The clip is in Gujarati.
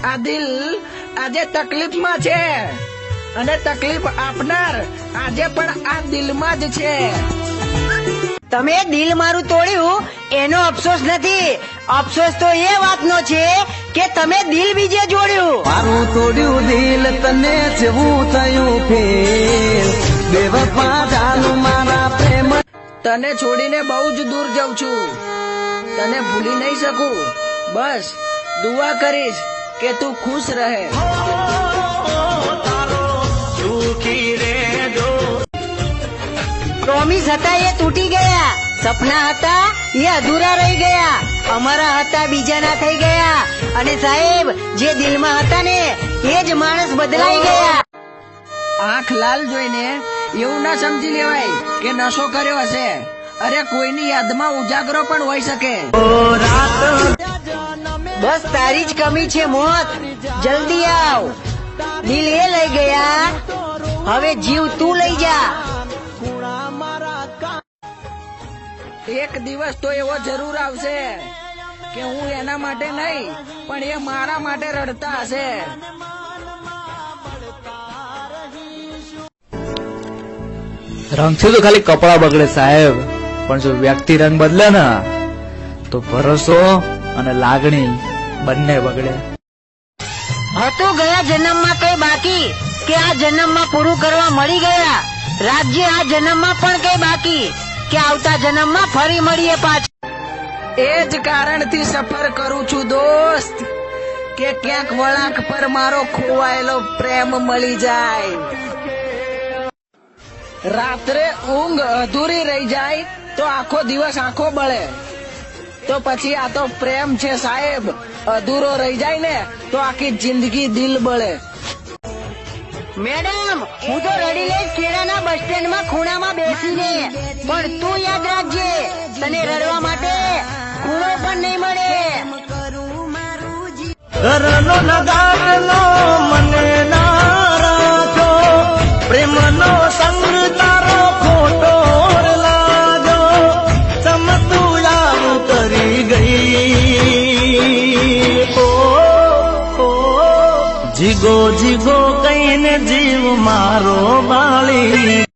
આ દિલ આજે તકલીફમાં છે અને તકલીફ આપનાર આજે પણ આ દિલમાં જ છે. તમે દિલ મારું તોડ્યું એનો અફસોસ નથી, અફસોસ તો એ વાતનો છે કે તમે દિલ બીજે જોડ્યું. મારું તોડ્યું દિલ તને જેવું થયું ફેર બેવફા જાનું મારા પ્રેમ. તને છોડીને બહુ જ દૂર જાઉં છું, તને ભૂલી નહીં શકું. બસ દુઆ કરીશ કે તું ખુશ રહે. પ્રોમિસ હતા એ તૂટી ગયા, સપના હતા એ અધૂરા રહી ગયા, અમારા હતા બીજાના થઈ ગયા. અને સાહેબ જે દિલમાં હતા ને એ જ માણસ બદલાઈ ગયા. આંખ લાલ જોઈને એવું ના સમજી લેવાય કે નશો કર્યો હશે. અરે કોઈની યાદમાં ઉજાગરો પણ હોઈ શકે. બસ તારી જ કમી છે મોત, જલ્દી આવ. દિલ એ લઈ ગયા, હવે જીવ તું લઈ જા. એક દિવસ તો એવો જરૂર આવશે કે હું એના માટે નહીં પણ એ મારા માટે રડતા હશે. રંગથી તો ખાલી કપડા બગડે સાહેબ, પણ જો વ્યક્તિ રંગ બદલે ને તો ભરોસો અને લાગણી બંને બગડે. હતું ગયા જન્મમાં કઈ બાકી કે આ જન્મમાં પૂરું કરવા મળી ગયા? રાજ્ય આ જન્મમાં પણ કઈ બાકી કે આવતા જન્મમાં ફરી મળીએ પાછા? એ જ કારણથી સફર કરું છું દોસ્ત કે ક્યાંક વળાંક પર મારો ખોવાયેલો પ્રેમ મળી જાય. રાત્રે ઊંઘ અધૂરી રહી જાય તો આખો દિવસ આંખો બળે, તો પછી આ તો પ્રેમ છે સાહેબ. અધૂરો રહી જાય ને તો આખી જિંદગી દિલ બળે. મેડમ હું તો રડી લઈશ કેળાના બસ સ્ટેન્ડ માં ખૂણામાં બેસીને, પણ તું યાદ રાખજે તને રડવા માટે ખૂણો પણ નહીં મળે. ઘરનો નગાડલો મને ના રાખો, પ્રેમનો સંગ તારો ખોટો લાગો, ચમતું યાર કરી ગઈ. જીગો જીગો કહીને જીવ મારો બાળી